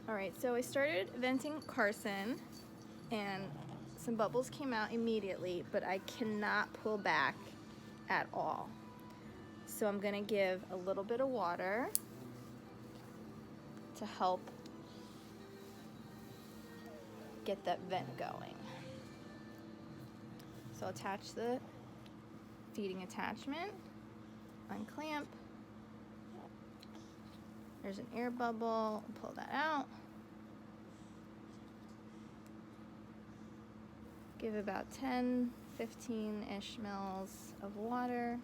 All right, so I started venting Carson and some bubbles came out immediately, but I cannot pull back at all. So I'm gonna give a little bit of water to help get that vent going. So I'll attach the feeding attachment, unclamp. There's an air bubble, pull that out. Give about 10, 15-ish mils of water.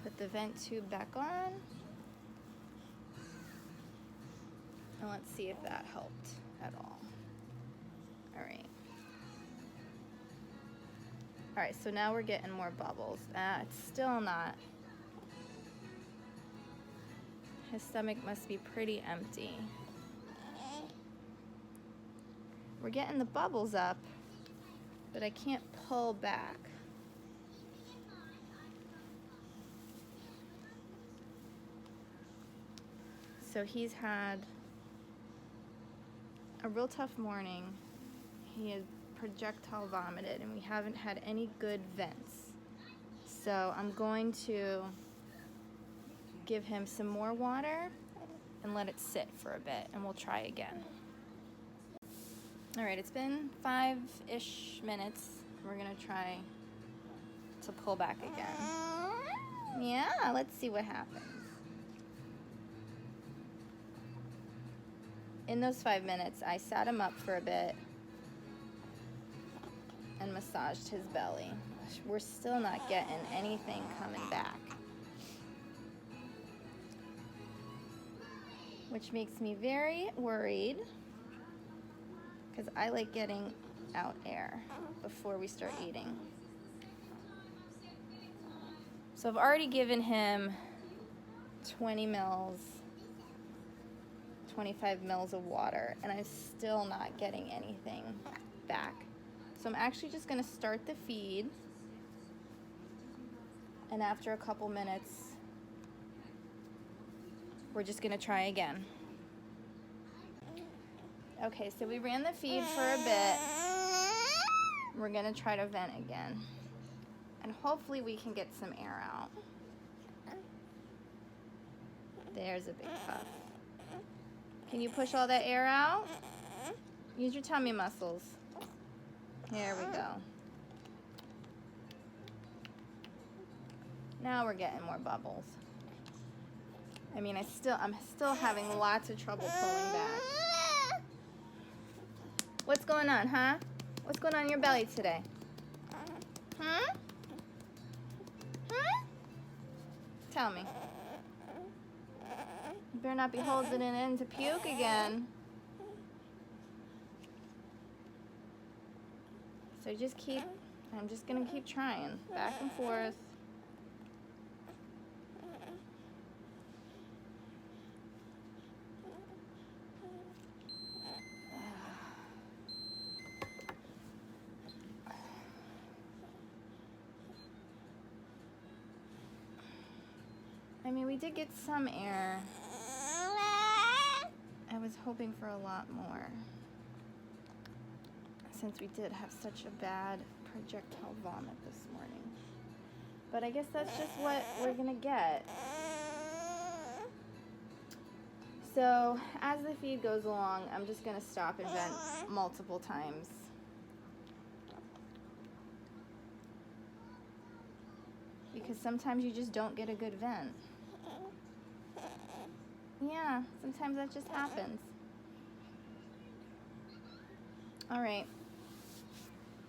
Put the vent tube back on. And let's see if that helped at all. All right. All right, so now we're getting more bubbles. It's still not. His stomach must be pretty empty. We're getting the bubbles up, but I can't pull back. So he's had a real tough morning. He had projectile vomited and we haven't had any good vents. So I'm going to give him some more water and let it sit for a bit and we'll try again. All right, it's been 5-ish minutes. We're gonna try to pull back again. Yeah, let's see what happens. In those 5 minutes, I sat him up for a bit and massaged his belly. We're still not getting anything coming back, which makes me very worried because I like getting out air before we start eating. So I've already given him 20 mils, 25 mils of water, and I'm still not getting anything back. So I'm actually just gonna start the feed, and after a couple minutes, we're just gonna try again. Okay, so we ran the feed for a bit. We're gonna try to vent again. And hopefully we can get some air out. There's a big puff. Can you push all that air out? Use your tummy muscles. There we go. Now we're getting more bubbles. I mean, I'm still having lots of trouble pulling back. What's going on, huh? What's going on in your belly today? Hmm? Hmm? Tell me. You better not be holding it in to puke again. So I'm just gonna keep trying, back and forth. I mean, we did get some air. I was hoping for a lot more, since we did have such a bad projectile vomit this morning. But I guess that's just what we're gonna get. So as the feed goes along, I'm just gonna stop and vent multiple times. Because sometimes you just don't get a good vent. Yeah, sometimes that just happens. All right,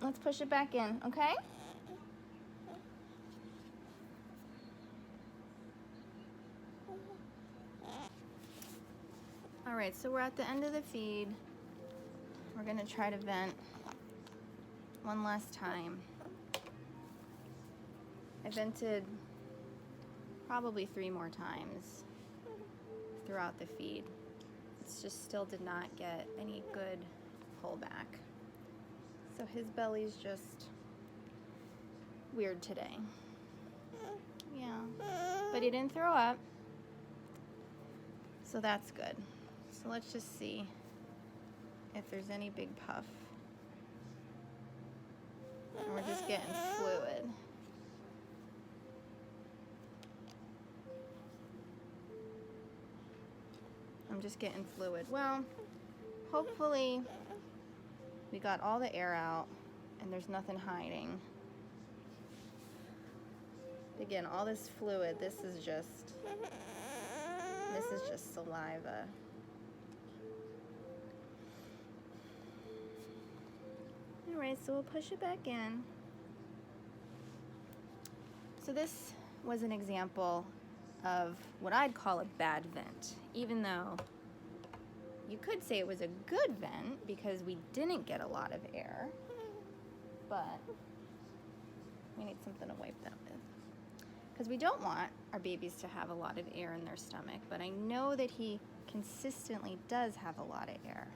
let's push it back in, okay? All right, so we're at the end of the feed. We're gonna try to vent one last time. I vented probably 3 more times throughout the feed. It's just still did not get any good pullback. So his belly's just weird today. Yeah. But he didn't throw up. So that's good. So let's just see if there's any big puff. And we're just getting fluid. I'm just getting fluid. Well, hopefully we got all the air out and there's nothing hiding. Again, all this fluid, this is just saliva. Alright, so we'll push it back in. So this was an example of what I'd call a bad vent, even though you could say it was a good vent because we didn't get a lot of air, but we need something to wipe that with. Because we don't want our babies to have a lot of air in their stomach, but I know that he consistently does have a lot of air.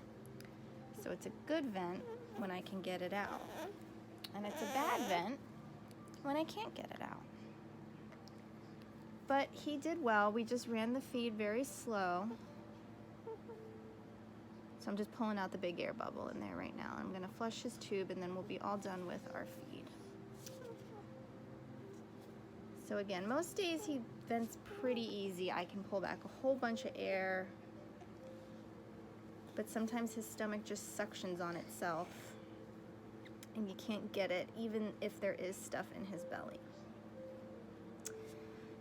So it's a good vent when I can get it out. And it's a bad vent when I can't get it out. But he did well. We just ran the feed very slow. So I'm just pulling out the big air bubble in there right now. I'm gonna flush his tube and then we'll be all done with our feed. So again, most days he vents pretty easy. I can pull back a whole bunch of air, but sometimes his stomach just suctions on itself and you can't get it even if there is stuff in his belly.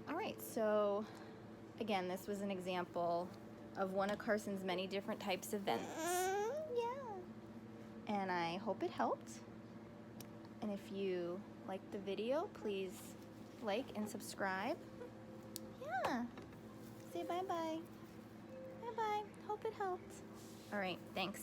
All right, so again, this was an example of one of Carson's many different types of vents. Yeah. And I hope it helped. And if you liked the video, please like and subscribe. Yeah. Say bye-bye. Bye-bye. Hope it helped. All right, thanks.